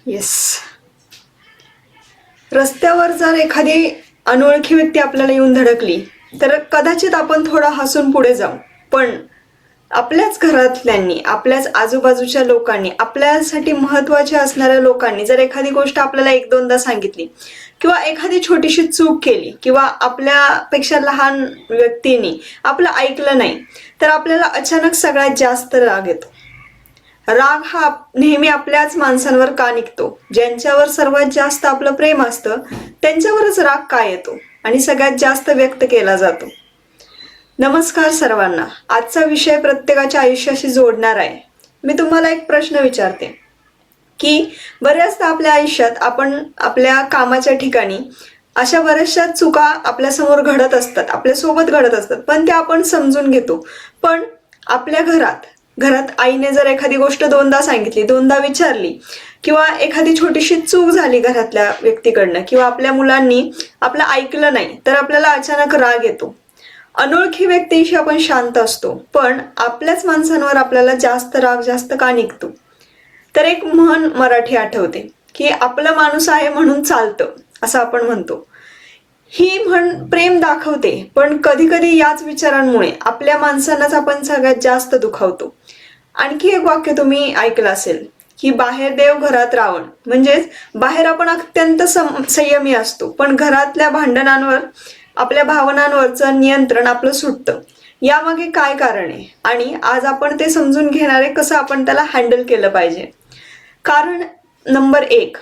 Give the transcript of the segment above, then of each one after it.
Yes. रस्त्यावर जर एखादी अनोळखी व्यक्ती आपल्याला येऊन धडकली तर कदाचित आपण थोडं हसून पुढे जाऊ, पण आपल्याच घरातल्यांनी, आपल्याच आजूबाजूच्या लोकांनी, आपल्यासाठी महत्वाच्या असणाऱ्या लोकांनी जर एखादी गोष्ट आपल्याला एक दोनदा सांगितली किंवा एखादी छोटीशी चूक केली किंवा आपल्यापेक्षा लहान व्यक्तींनी आपलं ऐकलं नाही, तर आपल्याला अचानक सगळ्यात जास्त राग येतो. राग हा नेहमी आपल्याच माणसांवर का निघतो? ज्यांच्यावर सर्वात जास्त आपलं प्रेम असतं त्यांच्यावरच राग का येतो आणि सगळ्यात जास्त व्यक्त केला जातो? नमस्कार सर्वांना. आजचा विषय प्रत्येकाच्या आयुष्याशी जोडणार आहे. मी तुम्हाला एक प्रश्न विचारते की बऱ्याचदा आपल्या आयुष्यात आपण आपल्या कामाच्या ठिकाणी अशा बऱ्याचशा चुका आपल्यासमोर घडत असतात, आपल्यासोबत घडत असतात, पण त्या आपण समजून घेतो. पण आपल्या घरात आईने जर एखादी गोष्ट दोनदा सांगितली, दोनदा विचारली किंवा एखादी छोटीशी चूक झाली घरातल्या व्यक्तीकडनं किंवा आपल्या मुलांनी आपलं ऐकलं नाही, तर आपल्याला अचानक राग येतो. अनोळखी व्यक्तीशी आपण शांत असतो, पण आपल्याच माणसांवर आपल्याला जास्त राग जास्त का निघतो? तर एक म्हण मराठी आठवते की आपला माणूस आहे म्हणून चालतं, असं आपण म्हणतो. ही म्हण प्रेम दाखवते, पण कधी कधी याच विचारांमुळे आपल्या माणसांनाच आपण सगळ्यात जास्त दुखावतो. आणखी एक वाक्य तुम्ही ऐकलं असेल की बाहेर देव घरात रावण. म्हणजेच बाहेर आपण अत्यंत संयमी असतो, पण घरातल्या भांडणांवर, आपल्या भावनांवरचं नियंत्रण आपलं सुटतं. यामागे काय कारण आहे आणि आज आपण ते समजून घेणार आहे, कसं आपण त्याला हँडल केलं पाहिजे. कारण नंबर 1,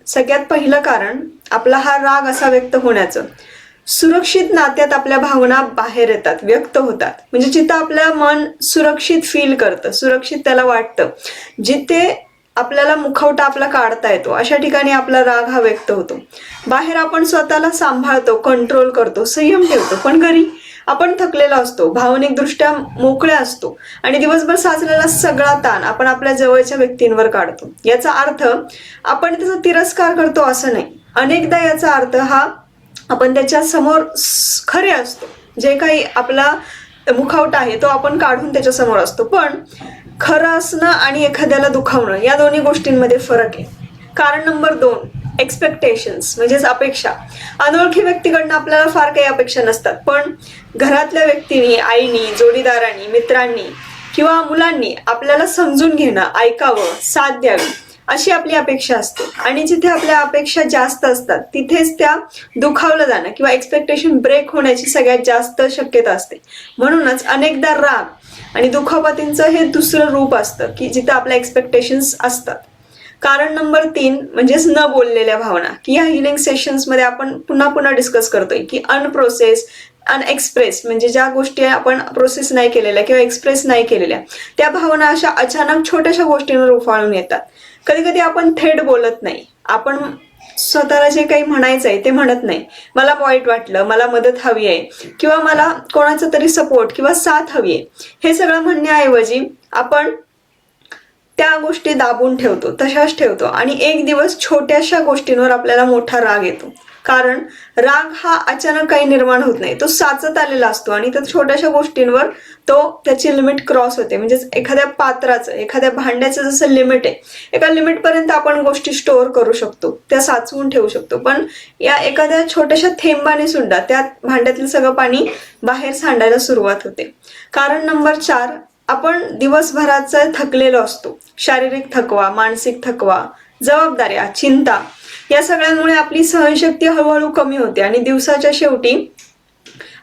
सगळ्यात पहिलं कारण आपला हा राग असा व्यक्त होण्याचं, सुरक्षित नात्यात आपल्या भावना बाहेर येतात, व्यक्त होतात. म्हणजे जिथं आपलं मन सुरक्षित फील करतं, सुरक्षित त्याला वाटतं, जिथे आपल्याला मुखवटा आपला काढता येतो, अशा ठिकाणी आपला राग हा व्यक्त होतो. बाहेर आपण स्वतःला सांभाळतो, कंट्रोल करतो, संयम ठेवतो, पण घरी आपण थकलेला असतो, भावनिकदृष्ट्या मोकळ्या असतो आणि दिवसभर साचलेला सगळा ताण आपण आपल्या जवळच्या व्यक्तींवर काढतो. याचा अर्थ आपण त्याचा तिरस्कार करतो असं नाही. अनेकदा याचा अर्थ हा आपण त्याच्या समोर खरे असतो, जे काही आपला मुखवटा आहे तो आपण काढून त्याच्या समोर असतो. पण खरं असणं आणि एखाद्याला दुखावणं या दोन्ही गोष्टींमध्ये फरक आहे. कारण नंबर 2, एक्सपेक्टेशन्स म्हणजेच अपेक्षा. अनोळखी व्यक्तीकडनं आपल्याला फार काही अपेक्षा नसतात, पण घरातल्या व्यक्तींनी, आईनी, जोडीदारांनी, मित्रांनी किंवा मुलांनी आपल्याला समजून घेणं, ऐकावं, साथ द्यावी अशी आपली अपेक्षा असते. आणि जिथे आपल्या अपेक्षा जास्त असतात तिथेच त्या दुखावलं जाणं किंवा एक्सपेक्टेशन ब्रेक होण्याची सगळ्यात जास्त शक्यता असते. म्हणूनच अनेकदा राग आणि दुखापतींचं हे दुसरं रूप असतं की जिथे आपल्या एक्सपेक्टेशन्स असतात. कारण नंबर 3 म्हणजेच न बोललेल्या भावना, की या हिलिंग सेशन्स मध्ये आपण पुन्हा पुन्हा डिस्कस करतोय की अनप्रोसेस, अनएक्सप्रेस म्हणजे ज्या गोष्टी आपण प्रोसेस नाही केलेल्या किंवा एक्सप्रेस नाही केलेल्या, त्या भावना अशा अचानक छोट्याशा गोष्टींवर उफाळून येतात. कधी कधी आपण थेट बोलत नाही, आपण स्वतःला जे काही म्हणायचंय ते म्हणत नाही. मला वाईट वाटलं, मला मदत हवी आहे किंवा मला कोणाचा तरी सपोर्ट किंवा साथ हवी आहे, हे सगळं म्हणण्याऐवजी आपण त्या गोष्टी दाबून ठेवतो, तशाच ठेवतो आणि एक दिवस छोट्याशा गोष्टींवर आपल्याला मोठा राग येतो. कारण राग हा अचानक काही निर्माण होत नाही, तो साचत आलेला असतो आणि त्या छोट्याशा गोष्टींवर तो त्याची लिमिट क्रॉस होते. म्हणजेच एखाद्या पात्राचं, एखाद्या भांड्याचं जसं लिमिट आहे, एका लिमिट पर्यंत आपण गोष्टी स्टोअर करू शकतो, त्या साचवून ठेवू शकतो. पण या एखाद्या छोट्याशा थेंबाने सुद्धा त्या भांड्यातील सगळं पाणी बाहेर सांडायला सुरुवात होते. कारण नंबर 4, आपण दिवसभराचा थकलेलो असतो. शारीरिक थकवा, मानसिक थकवा, जबाबदाऱ्या, चिंता या सगळ्यांमुळे आपली सहनशक्ती हळूहळू कमी होते आणि दिवसाच्या शेवटी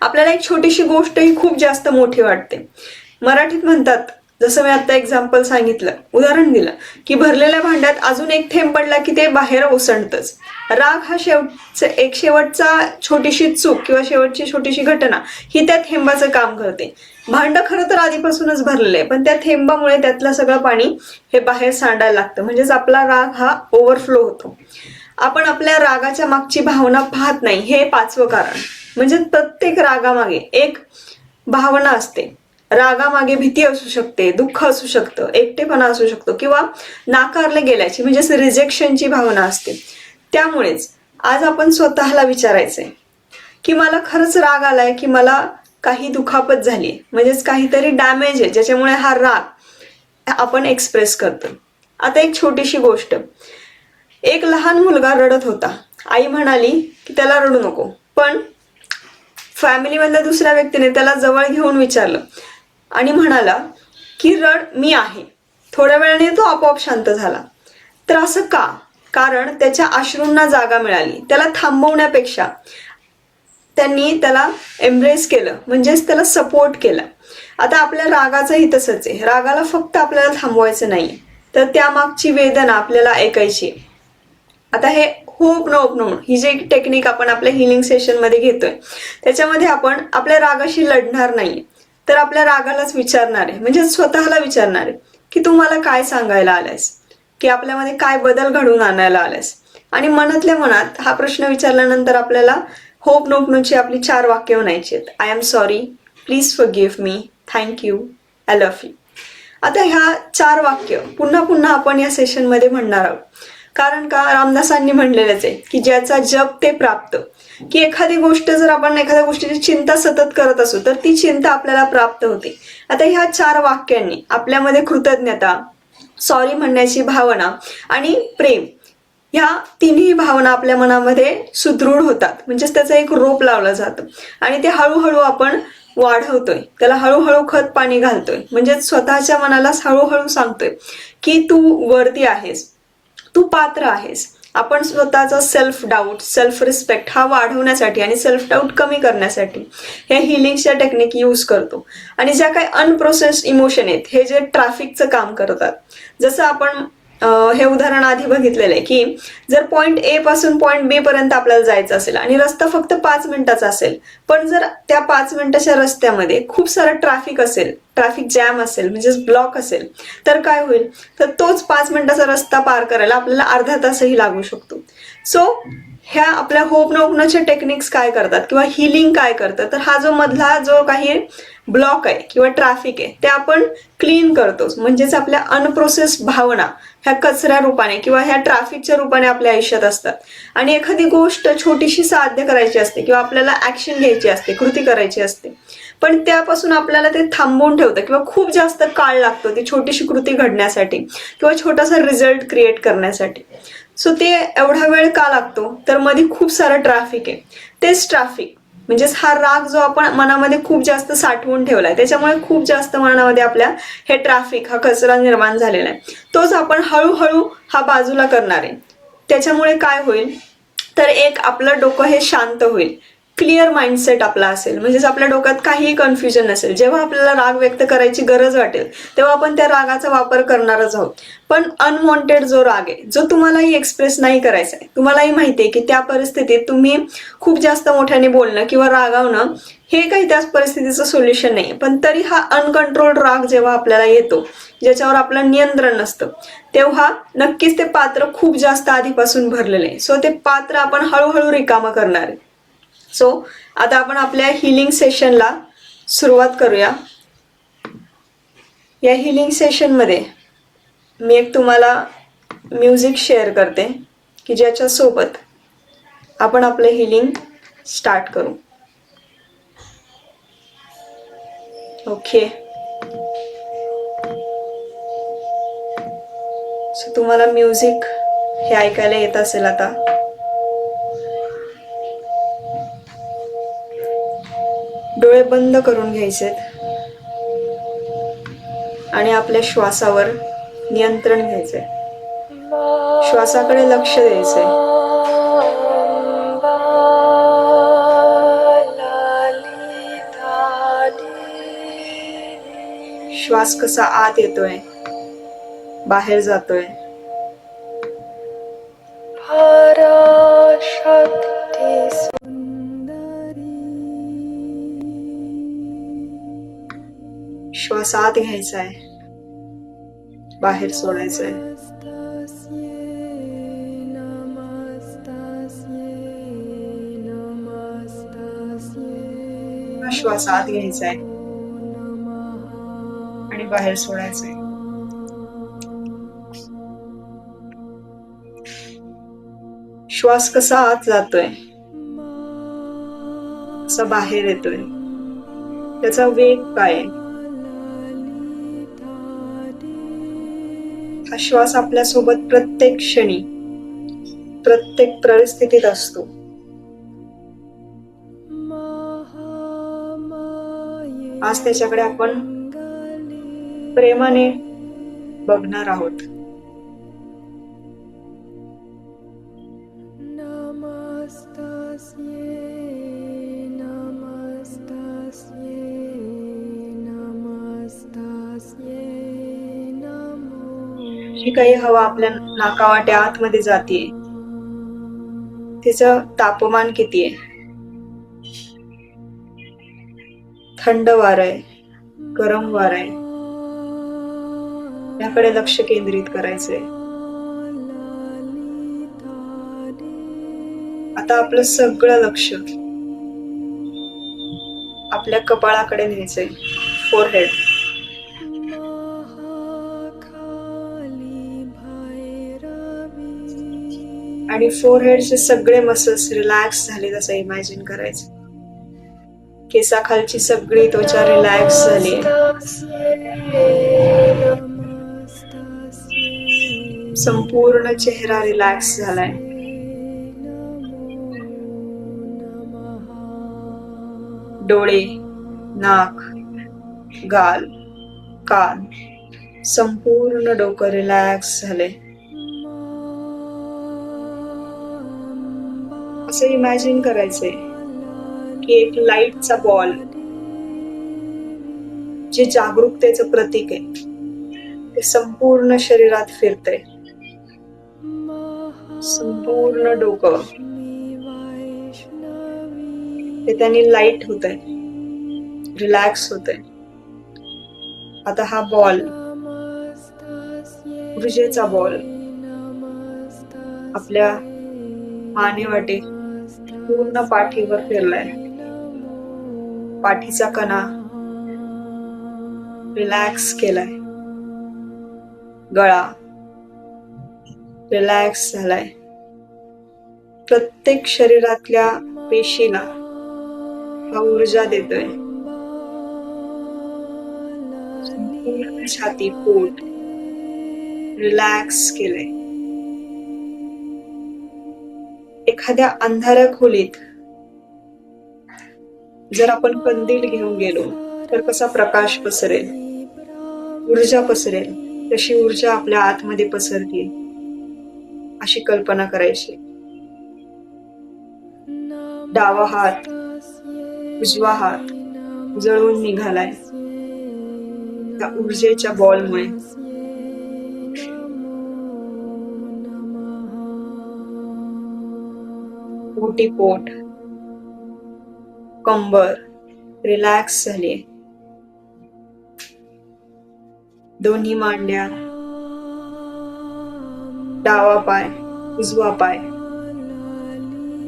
आपल्याला एक छोटीशी गोष्ट ही खूप जास्त मोठी वाटते. मराठीत म्हणतात, जसं मी आता एक्झाम्पल सांगितलं, उदाहरण दिलं की भरलेल्या भांड्यात अजून एक थेंब पडला की ते बाहेर ओसंडतच. राग हा शेवटचा छोटीशी चूक किंवा शेवटची छोटीशी घटना ही त्या थेंबाचं काम करते. भांड खरं तर आधीपासूनच भरलेलं आहे, पण त्या थेंबामुळे त्यातलं सगळं पाणी हे बाहेर सांडायला लागतं. म्हणजेच आपला राग हा ओव्हरफ्लो होतो. आपण आपल्या रागाच्या मागची भावना पाहत नाही, हे 5वं कारण. म्हणजे प्रत्येक रागामागे एक भावना असते. रागामागे भीती असू शकते, दुःख असू शकतं, एकटेपणा असू शकतो किंवा नाकारले गेल्याची म्हणजेच रिजेक्शनची भावना असते. त्यामुळेच आज आपण स्वतःला विचारायचंय की मला खरंच राग आलाय की मला काही दुखापत झाली, म्हणजेच काहीतरी डॅमेज आहे ज्याच्यामुळे हा राग आपण एक्सप्रेस करतो. आता एक छोटीशी गोष्ट, एक लहान मुलगा रडत होता. आई म्हणाली की त्याला रडू नको, पण फॅमिलीमधल्या दुसऱ्या व्यक्तीने त्याला जवळ घेऊन विचारलं आणि म्हणाला की रड, मी आहे. थोड्या वेळाने तो आपोआप शांत झाला. तर असं का? कारण त्याच्या अश्रूंना जागा मिळाली. त्याला थांबवण्यापेक्षा त्यांनी त्याला एम्ब्रेस केलं, म्हणजेच त्याला सपोर्ट केला. आता आपल्या रागाचंही तसंच आहे. रागाला फक्त आपल्याला थांबवायचं नाही, तर त्यामागची वेदना आपल्याला ऐकायची. आता हे होप नो ओपनो ही जी टेक्निक आपण आपल्या हिलिंग सेशन मध्ये घेतोय, त्याच्यामध्ये आपण आपल्या रागाशी लढणार नाही, तर आपल्या रागालाच विचारणार आहे, म्हणजे स्वतःला विचारणार आहे की तू मला काय सांगायला आलायस, की आपल्यामध्ये काय बदल घडवून आणायला आलायस. आणि मनातल्या मनात हा प्रश्न विचारल्यानंतर आपल्याला होप नो ओपनोची आपली 4 वाक्य म्हणायची आहेत. I am sorry, please forgive me, thank you, I love you. आता ह्या 4 वाक्य पुन्हा पुन्हा आपण या सेशन मध्ये म्हणणार आहोत. कारण का, रामदासांनी म्हणलेलंच आहे की ज्याचा जप ते प्राप्त. की एखादी गोष्ट जर आपण एखाद्या गोष्टीची चिंता सतत करत असू तर ती चिंता आपल्याला प्राप्त होते. आता ह्या 4 वाक्यांनी आपल्यामध्ये कृतज्ञता, सॉरी म्हणण्याची भावना आणि प्रेम, ह्या तिन्ही भावना आपल्या मनामध्ये सुदृढ होतात. म्हणजेच त्याचं एक रोप लावलं जातं आणि ते हळूहळू आपण वाढवतोय, त्याला हळूहळू खत पाणी घालतोय. म्हणजे स्वतःच्या मनालाच हळूहळू सांगतोय की तू वर्दी आहेस, तू पात्र आहेस. आपण स्वतःचा सेल्फ डाऊट, सेल्फ रिस्पेक्ट हा वाढवण्यासाठी आणि सेल्फ डाऊट कमी करण्यासाठी हे हिलिंगच्या टेक्निक यूज करतो. आणि ज्या काही अनप्रोसेस्ड इमोशन आहेत, हे जे ट्रॅफिकचं काम करतात, जसं आपण हे उदाहरण आधी बघितलेलं आहे की जर पॉइंट ए पासून पॉइंट बी पर्यंत आपल्याला जायचं असेल आणि रस्ता फक्त 5 मिनिटाचा असेल, पण जर त्या 5 मिनिटाच्या रस्त्यामध्ये खूप सारं ट्रॅफिक असेल, ट्रॅफिक जॅम असेल, म्हणजेच ब्लॉक असेल, तर काय होईल, तर तोच 5 मिनिटाचा रस्ता पार करायला आपल्याला अर्धा तासही लागू शकतो. सो ह्या आपल्या होप नो ओपनोचे टेक्निक्स काय करतात किंवा हिलिंग काय करतं, तर हा जो मधला जो काही ब्लॉक आहे किंवा ट्रॅफिक आहे ते आपण क्लीन करतोच. म्हणजेच आपल्या अनप्रोसेस्ड भावना ह्या कचऱ्या रूपाने किंवा ह्या ट्रॅफिकच्या रूपाने आपल्या आयुष्यात असतात. आणि एखादी गोष्ट छोटीशी साध्य करायची असते किंवा आपल्याला ऍक्शन घ्यायची असते, कृती करायची असते, पण त्यापासून आपल्याला ते थांबवून ठेवतं किंवा खूप जास्त काळ लागतो ती छोटीशी कृती घडण्यासाठी किंवा छोटासा रिझल्ट क्रिएट करण्यासाठी. सो ते एवढा वेळ का लागतो, तर मध्ये खूप सारं ट्रॅफिक आहे. तेच ट्रॅफिक म्हणजेच हा राग जो आपण मनामध्ये खूप जास्त साठवून ठेवलाय, त्याच्यामुळे खूप जास्त मनामध्ये आपल्या हे ट्रॅफिक, हा कचरा निर्माण झालेला आहे, तोच आपण हळूहळू हा बाजूला करणार आहे. त्याच्यामुळे काय होईल, तर एक आपलं डोकं हे शांत होईल, क्लिअर माइंडसेट आपला असेल, म्हणजेच आपल्या डोक्यात काहीही कन्फ्युजन नसेल. जेव्हा आपल्याला राग व्यक्त करायची गरज वाटेल तेव्हा आपण त्या रागाचा वापर करणारच आहोत. पण अनवॉन्टेड जो राग आहे, जो तुम्हालाही एक्सप्रेस नाही करायचा आहे, तुम्हालाही माहिती आहे की त्या परिस्थितीत तुम्ही खूप जास्त मोठ्याने बोलणं किंवा रागावणं हे काही त्याच परिस्थितीचं सोल्युशन नाही, पण तरी हा अनकंट्रोल्ड राग जेव्हा आपल्याला येतो, ज्याच्यावर आपलं नियंत्रण नसतं, तेव्हा नक्कीच ते पात्र खूप जास्त आधीपासून भरलेलं आहे. सो ते पात्र आपण हळूहळू रिकामं करणार आहे. सो आता आपण आपल्या हिलिंग सेशनला सुरुवात करूया. या हिलिंग सेशनमध्ये मी एक तुम्हाला म्युझिक शेअर करते की ज्याच्या सोबत आपण आपले हिलिंग स्टार्ट करू. ओके, सो तुम्हाला म्युझिक हे ऐकायला येत असेल. आता डोळे बंद करून घ्यायचेत आणि आपल्या श्वासावर नियंत्रण घ्यायचंय. श्वासाकडे लक्ष द्यायचंय. श्वास कसा आत येतोय, बाहेर जातोय. श्वास आत घ्यायचा आहे, बाहेर सोडायचंय. श्वास आत घ्यायचा आहे आणि बाहेर सोडायचंय. श्वास कसा आत जातोय, कसा बाहेर येतोय, त्याचा वेग काय आहे. हा श्वास आपल्या सोबत प्रत्येक क्षणी प्रत्येक परिस्थितीत असतो. आज त्याच्याकडे आपण प्रेमाने बघणार आहोत. जी काही हवा आपल्या नाकावाट्या आतमध्ये जाते, तिचं तापमान किती आहे, थंड वार आहे, गरम वार आहे, याकडे लक्ष केंद्रित करायचंय. आता आपलं सगळं लक्ष आपल्या कपाळाकडे न्यायचंय, फोरहेड. आणि फोरहेडचे सगळे मसल्स रिलॅक्स झाले असं इमॅजिन करायचं. केसाखालची सगळी त्वचा रिलॅक्स झाली. संपूर्ण चेहरा रिलॅक्स झालाय. डोळे, नाक, गाल, कान, संपूर्ण डोकं रिलॅक्स झाले. असं इमॅजिन करायचंय की एक लाईटचा बॉल, जे जागरूकतेचं प्रतीक आहे, ते संपूर्ण शरीरात फिरतंय. संपूर्ण डोकं ते त्यांनी लाईट होतंय, रिलॅक्स होतंय. आता हा बॉल, ऊर्जेचा बॉल, आपल्या मानेवाटे पूर्ण पाठीवर फिरलाय. पाठीचा कणा रिलॅक्स केलाय. गळा रिलॅक्स झालाय. प्रत्येक शरीरातल्या पेशीला हा ऊर्जा देतोय. संपूर्ण छाती, पोट रिलॅक्स केलंय. एखाद्या अंधाऱ्या खोलीत जर आपण कंदील घेऊन गेलो तर कसा प्रकाश पसरेल, ऊर्जा पसरेल, तशी ऊर्जा आपल्या आतमध्ये पसरते, अशी कल्पना करायची. डावा हात, उजवा हात जळून निघालाय त्या ऊर्जेच्या बॉलमुळे. पोट, कंबर रिलॅक्स झाली. दोन्ही मांड्या, डावा पाय, उजवा पाय,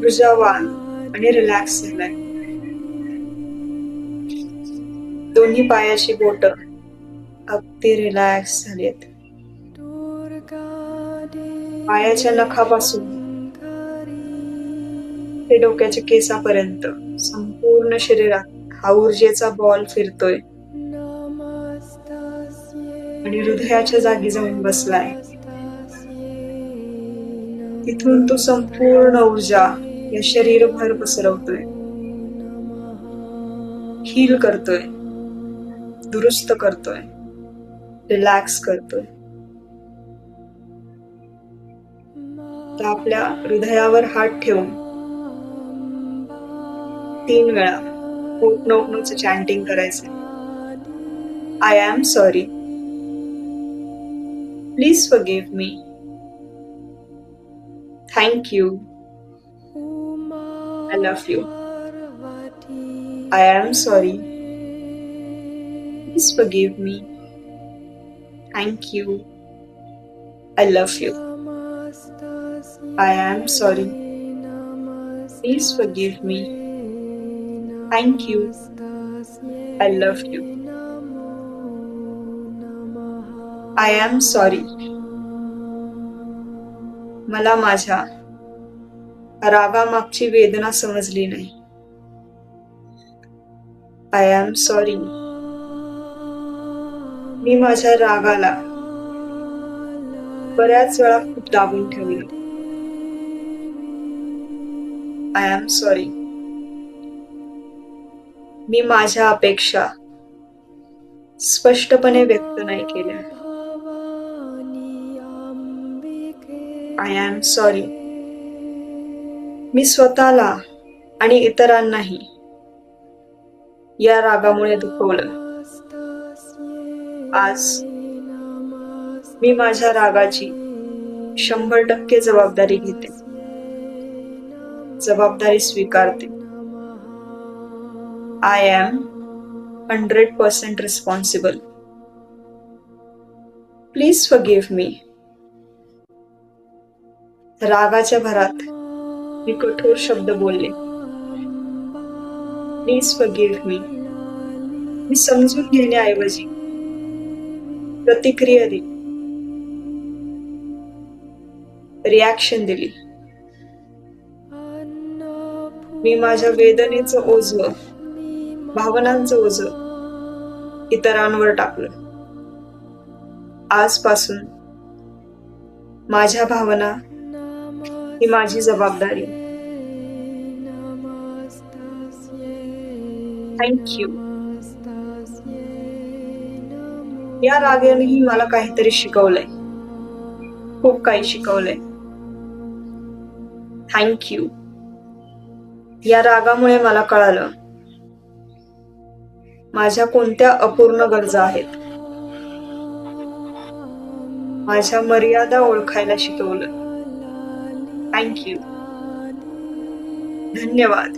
भुजावान आणि रिलॅक्स झालाय. दोन्ही पायाची बोट अगदी रिलॅक्स झालीत. पायाच्या नखापासून ते डोक्याच्या केसापर्यंत संपूर्ण शरीरात हा ऊर्जेचा बॉल फिरतोय आणि हृदयाच्या जागी जाऊन बसलाय. तिथून तो संपूर्ण ऊर्जा या शरीरभर पसरवतोय, हील करतोय, दुरुस्त करतोय, रिलॅक्स करतोय. तर आपल्या हृदयावर हात ठेवून 3 वेळा नोकनोचं चॅन्टिंग करायचं. I am sorry, please forgive me, thank you, I love you. I am sorry, please forgive me, thank you, I love you. I am sorry. Please forgive me. Thank you. I love you. I am sorry. मला माझ्या रागामागची वेदना समजली नाही. I am sorry. मी माझ्या रागाला बऱ्याच वेळा खूप दाबून ठेवलं. I am sorry. मी माझ्या अपेक्षा स्पष्टपणे व्यक्त नाही केल्या. I am sorry. मी स्वतःला आणि इतरांनाही या रागामुळे दुखवलं. आज मी माझ्या रागाची 100% जबाबदारी घेते. जबाबदारी स्वीकारते. I am 100% responsible. Please forgive me. रागाच्या भरात मी कठोर शब्द बोलले. प्लीज फॉरगिव्ह मी. मी समजून घेण्याऐवजी प्रतिक्रिया दिली, रिॲक्शन दिली. मी माझ्या वेदनेचं ओझं, भावनांचं ओझं इतरांवर टाकलं. आजपासून माझ्या भावना ही माझी जबाबदारी. थँक्यू. या रागानेही मला काहीतरी शिकवलंय, खूप काही शिकवलंय. थँक्यू. या रागामुळे मला कळालं माझ्या कोणत्या अपूर्ण गरजा आहेत. माझ्या मर्यादा ओळखायला शिकवलं. थँक्यू. धन्यवाद.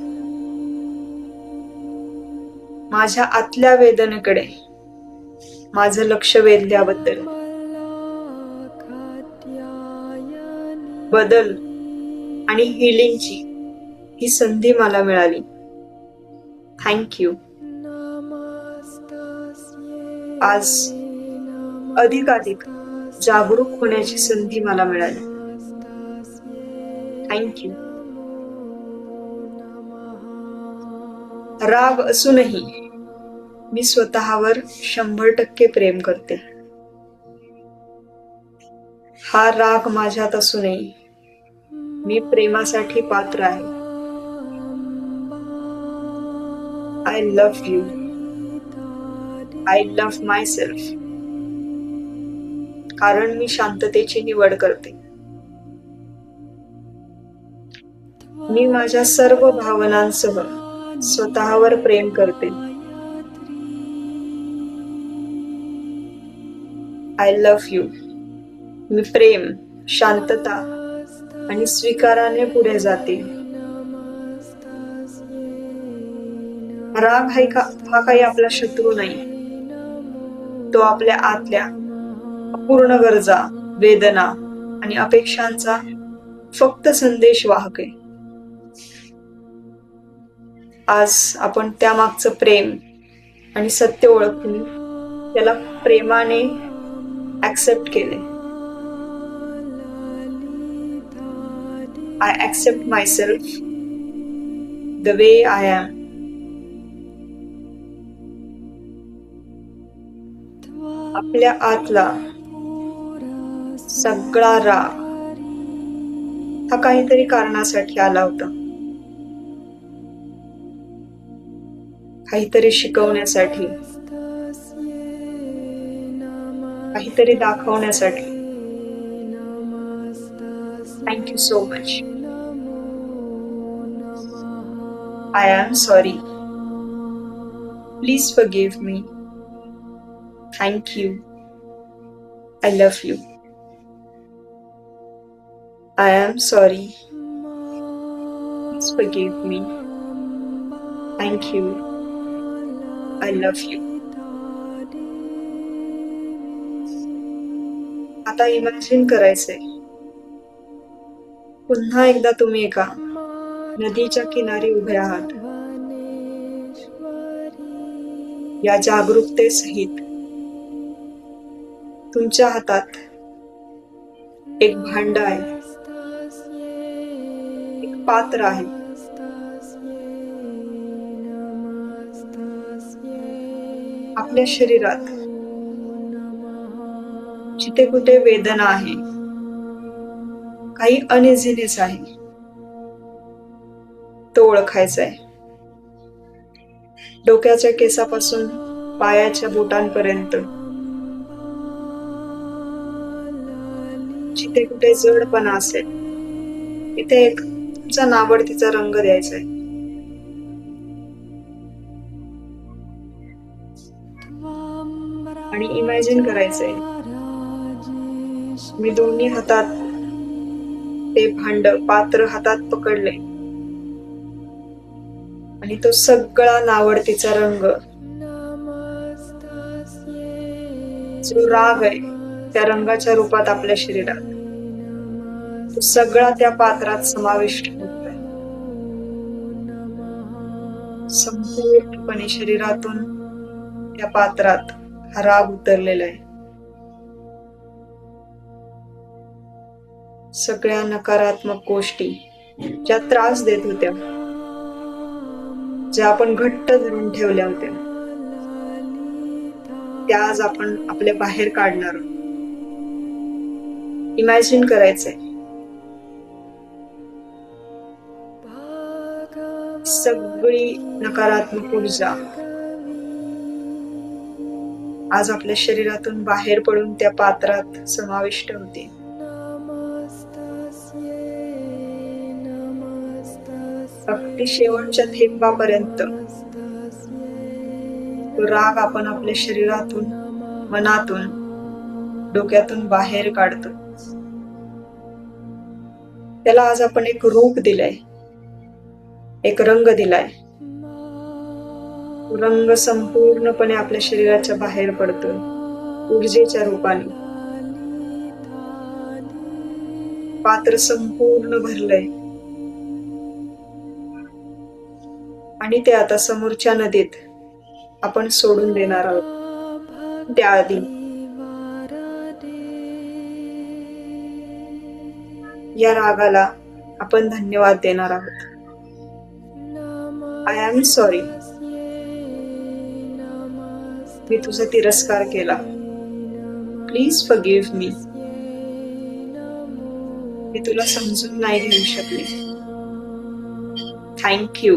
माझ्या आतल्या वेदनेकडे माझं लक्ष वेधल्याबद्दल. बदल आणि हिलिंगची ही संधी मला मिळाली. थँक्यू. आज अधिकाधिक जागरूक होण्याची संधी मला मिळाली. थँक्यू. राग असूनही मी स्वतःवर 100% प्रेम करते. हा राग माझ्यात असूनही मी प्रेमासाठी पात्र आहे. I love you. I love my self. कारण मी शांततेची निवड करते. मी माझ्या सर्व भावनांसह स्वतःवर प्रेम करते. I love you. मी प्रेम, शांतता आणि स्वीकाराने पुढे जाते. राग हा काही आपला शत्रू नाही. तो आपल्या आतल्या अपूर्ण गरजा, वेदना आणि अपेक्षांचा फक्त संदेश वाहक आहे. आज आपण त्यामागचं प्रेम आणि सत्य ओळखून त्याला प्रेमाने ऍक्सेप्ट केले. I accept myself the way I am. आपल्या आतला सगळा राग हा काहीतरी कारणासाठी आला होता. काहीतरी शिकवण्यासाठी, काहीतरी दाखवण्यासाठी. Thank you so much. I am sorry. Please forgive me. Thank you. I love you. I am sorry. Please forgive me. Thank you. I love you. आता इमॅजिन करायचंय, पुन्हा एकदा तुम्ही एका नदीच्या किनारी उभे आहात. या जागरूकतेसहित तुमच्या हातात एक भांड आहे, एक पात्र आहे. आपल्या शरीरात जिथे कुठे वेदना आहे, काही अनइझीनेस आहे, तो ओळखायचा आहे. डोक्याच्या केसापासून पायाच्या बोटांपर्यंत जिथे कुठे जडपणा असेल तिथे एक तुमचा नावडतीचा रंग द्यायचा आहे. आणि इमॅजिन करायचंय मी दोन्ही हातात ते भांड पात्र हातात पकडले आणि तो सगळा नावडतीचा रंग जो राग आहे त्या रंगाच्या रूपात आपल्या शरीरात तो सगळा त्या पात्रात समाविष्ट होतोय. संपूर्णपणे शरीरातून त्या पात्रात हा राग उतरलेला आहे. सगळ्या नकारात्मक गोष्टी ज्या त्रास देत होत्या, ज्या आपण घट्ट धरून ठेवल्या होत्या, त्या आज आपण आपल्या बाहेर काढणार. इमॅजिन करायचंय सगळी नकारात्मक ऊर्जा आज आपल्या शरीरातून बाहेर पडून त्या पात्रात समाविष्ट होते. अगदी शेवटच्या थेंबापर्यंत तो राग आपण आपल्या शरीरातून, मनातून, डोक्यातून बाहेर काढतो. त्याला आज आपण एक रूप दिलंय, एक रंग दिलाय. रंग संपूर्णपणे आपल्या शरीराच्या बाहेर पडतोय ऊर्जेच्या रूपाने. पात्र संपूर्ण भरलंय आणि ते आता समोरच्या नदीत आपण सोडून देणार आहोत. त्याआधी या रागाला आपण धन्यवाद देणार आहोत. आय एम सॉरी, मी तुझा तिरस्कार केला. प्लीज फॉरगिव्ह मी. मी तुला समजून नाही घेऊ शकले. Thank you.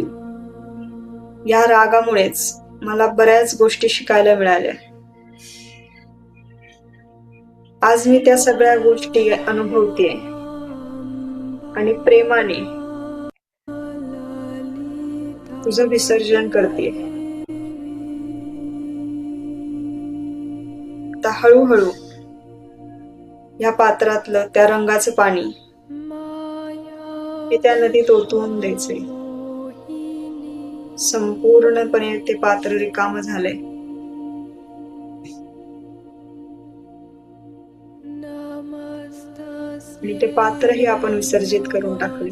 या रागामुळेच मला बऱ्याच गोष्टी शिकायला मिळाल्या. आज मी त्या सगळ्या गोष्टी अनुभवतेय आणि प्रेमाने तुझं विसर्जन करते. आता हळूहळू या पात्रातलं त्या रंगाचं पाणी हे त्या नदीत ओतून द्यायचे. संपूर्णपणे ते पात्र रिकामं झालंय. आणि ते पात्रही आपण विसर्जित करून टाकले.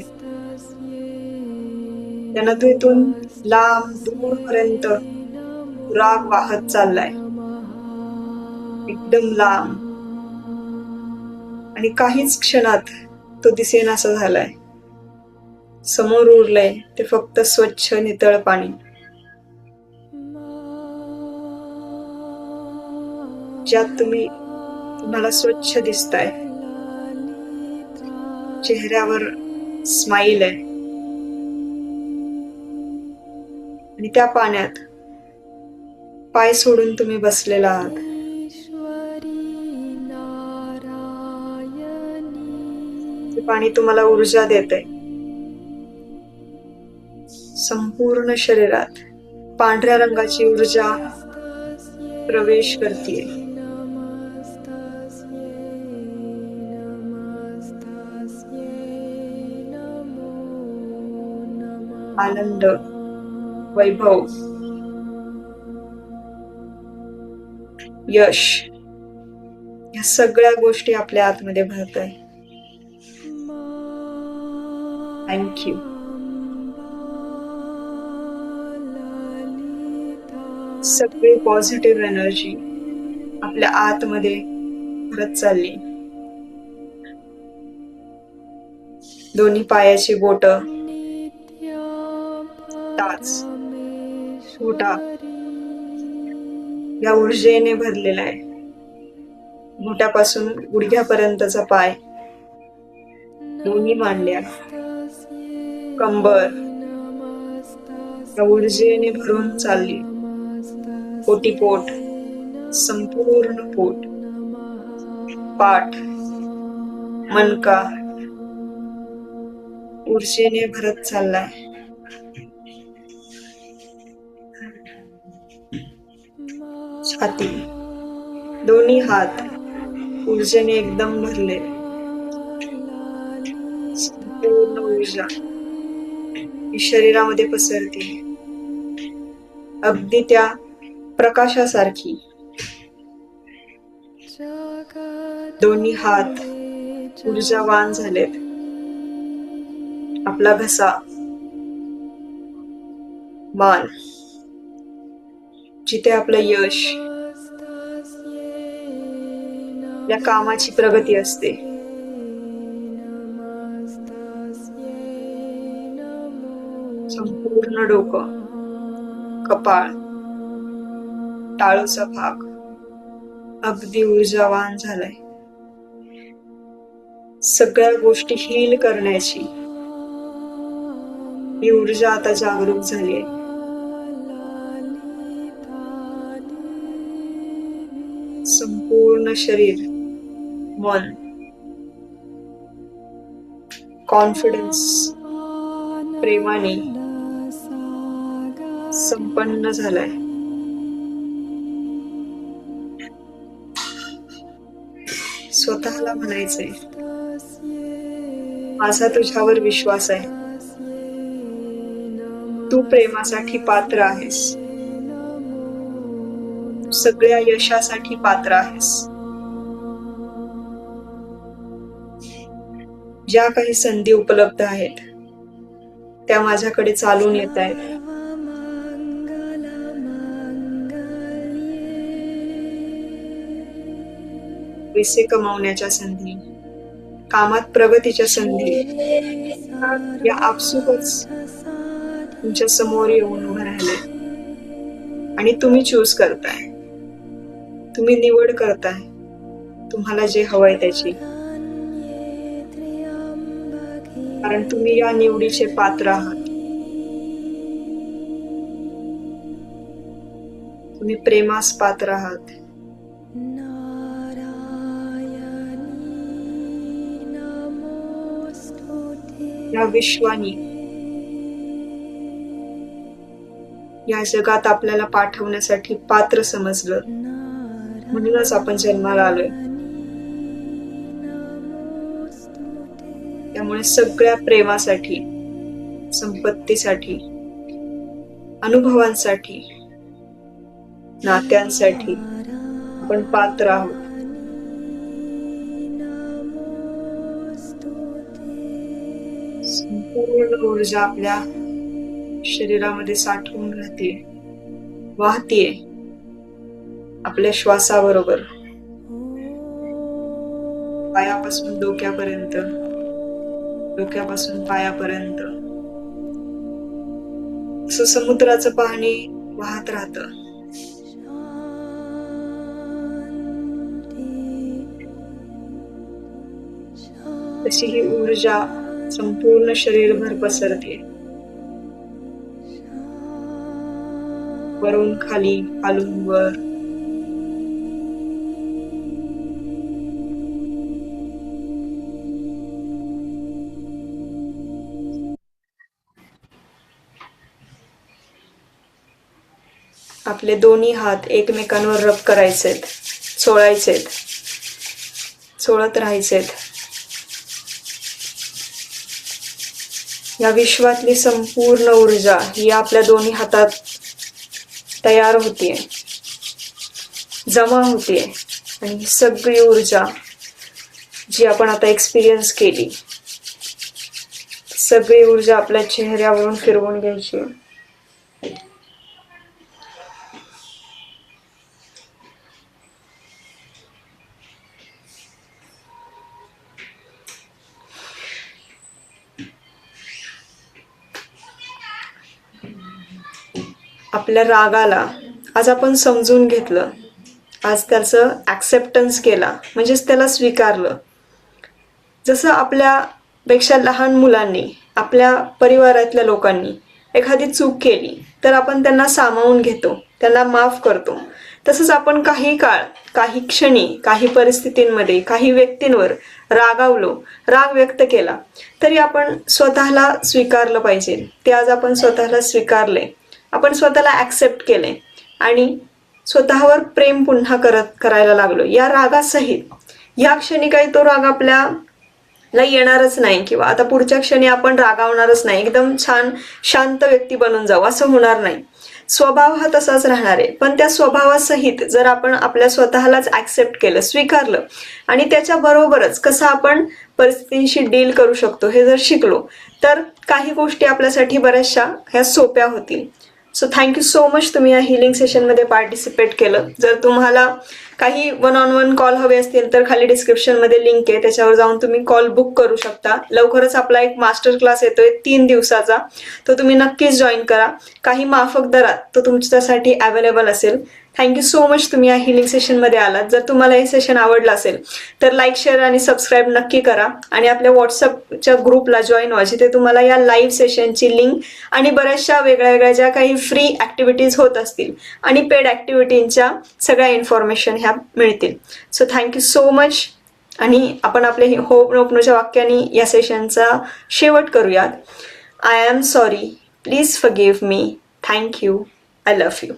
त्या नदीतून लांब दूरपर्यंत राग वाहत चाललाय, एकदम लांब. आणि काहीच क्षणात तो दिसेनासा झालाय. समोर उरलंय ते फक्त स्वच्छ नितळ पाणी. ज्यात तुम्हाला स्वच्छ दिसताय. चेहऱ्यावर स्माइल आहे. आणि त्या पाण्यात पाय सोडून तुम्ही बसलेला आहात. ते पाणी तुम्हाला ऊर्जा देतंय. संपूर्ण शरीरात पांढऱ्या रंगाची ऊर्जा प्रवेश करते. आनंद, वैभव, यश या सगळ्या गोष्टी आपल्या आतमध्ये भरताय. थँक्यू. सगळी पॉझिटिव्ह एनर्जी आपल्या आतमध्ये भरत चालली. दोन्ही पायाची बोट, टाच, छोटा या ऊर्जेने भरलेला आहे. घोट्यापासून गुडघ्यापर्यंतचा पाय, दोन्ही मांड्या, कंबर, या ऊर्जेने भरून चालली. पोटीपोट, संपूर्ण पोट, पाठ, मनका ऊर्जेने भरत चाललाय. छाती, दोन्ही हात ऊर्जेने एकदम भरले. संपूर्ण ऊर्जा ही शरीरामध्ये पसरते, अगदी त्या प्रकाशासारखी. दोन्ही हात ऊर्जावान झालेत. आपला घसा, मान, जिथे आपलं यश, या कामाची प्रगती असते, संपूर्ण डोकं, कपाळ, टाळूचा भाग अगदी ऊर्जावान झालाय. सगळ्या गोष्टी हील करण्याची ही ऊर्जा आता जागरूक झाली आहे. संपूर्ण शरीर, मन कॉन्फिडन्स, प्रेमाने संपन्न झालाय. स्वतःला म्हणायचंय, माझा तुझ्यावर विश्वास आहे. तू प्रेमासाठी पात्र आहेस. सगळ्या यशासाठी पात्र आहेस. ज्या काही संधी उपलब्ध आहेत त्या माझ्याकडे चालून येत आहेत. पैसे कमावण्याच्या संधी, कामात प्रगतीच्या संधी या आपसुकच तुमच्या समोर येऊन उभं राहिले. आणि तुम्ही चूज करताय, तुम्ही निवड करताय तुम्हाला जे हवंय त्याची. कारण तुम्ही या निवडीचे पात्र आहात. तुम्ही प्रेमास पात्र आहात. या विश्वानी, या जगात आपल्याला पाठवण्यासाठी पात्र समजलं. म्हणूनच आपण जन्माला आलोय. त्यामुळे सगळ्या प्रेमासाठी, संपत्तीसाठी, अनुभवांसाठी, नात्यांसाठी आपण पात्र आहोत. संपूर्ण ऊर्जा आपल्या शरीरामध्ये साठवून राहते, वाहतीये आपल्या श्वासाबरोबर. पायापासून डोक्यापर्यंत, डोक्यापासून पायापर्यंत असं समुद्राचं पाणी वाहत राहतं. तशी ही ऊर्जा संपूर्ण शरीरभर पसरते. वरून खाली, खालून वर. आपले दोन्ही हात एकमेकांवर रब करायचेत, चोळायचेत, चोळत राहायचेत. या विश्वातली संपूर्ण ऊर्जा ही आपल्या दोन्ही हातात तयार होतीये, जमा होतीये. आणि ही सगळी ऊर्जा जी आपण आता एक्सपिरियन्स केली, सगळी ऊर्जा आपल्या चेहऱ्यावरून फिरवून घ्यायची. आपल्या रागाला आज आपण समजून घेतलं, आज त्याचं ऍक्सेप्टन्स केला, म्हणजेच त्याला स्वीकारलं. जसं आपल्यापेक्षा लहान मुलांनी, आपल्या परिवारातल्या लोकांनी एखादी चूक केली तर आपण त्यांना सामावून घेतो, त्यांना माफ करतो. तसंच आपण काही काळ, काही क्षणी, काही परिस्थितींमध्ये, काही व्यक्तींवर रागावलो, राग व्यक्त केला, तरी आपण स्वतःला स्वीकारलं पाहिजे. ते आज आपण स्वतःला स्वीकारले, आपण स्वतःला ॲक्सेप्ट केले आणि स्वतःवर प्रेम पुन्हा करायला लागलो या रागासहित. ह्या क्षणी काही तो राग आपल्याला येणारच नाही किंवा आता पुढच्या क्षणी आपण रागावणारच नाही, एकदम छान शांत व्यक्ती बनून जाऊ असं होणार नाही. स्वभाव हा तसाच राहणार आहे, पण त्या स्वभावासहित जर आपण आपल्या स्वतःलाच ॲक्सेप्ट केलं, स्वीकारलं आणि त्याच्याबरोबरच कसं आपण परिस्थितींशी डील करू शकतो हे जर शिकलो, तर काही गोष्टी आपल्यासाठी बऱ्याचशा ह्या सोप्या होतील. सो थँक्यू सो मच तुम्ही या हिलिंग सेशनमध्ये पार्टिसिपेट केलं. जर तुम्हाला काही 1-on-1 कॉल हवे असतील तर खाली डिस्क्रिप्शनमध्ये लिंक आहे, त्याच्यावर जाऊन तुम्ही कॉल बुक करू शकता. लवकरच आपला एक मास्टर क्लास येतोय 3 दिवसाचा, तो तुम्ही नक्कीच जॉईन करा. काही माफक दरात तो तुमच्यासाठी अवेलेबल असेल. थँक्यू सो मच तुम्ही या हिलिंग सेशनमध्ये आलात. जर तुम्हाला हे सेशन आवडलं असेल तर लाईक, शेअर आणि सबस्क्राईब नक्की करा आणि आपल्या व्हॉट्सअपच्या ग्रुपला जॉईन व्हा, जिथे तुम्हाला या लाईव्ह सेशनची लिंक आणि बऱ्याचशा वेगळ्या ज्या काही फ्री ॲक्टिव्हिटीज होत असतील आणि पेड ॲक्टिव्हिटींच्या सगळ्या इन्फॉर्मेशन ह्या मिळतील. सो थँक्यू सो मच आणि आपण आपले होपनोपनोच्या वाक्याने या सेशनचा शेवट करूयात. I am sorry, please forgive me, thank you, I love you.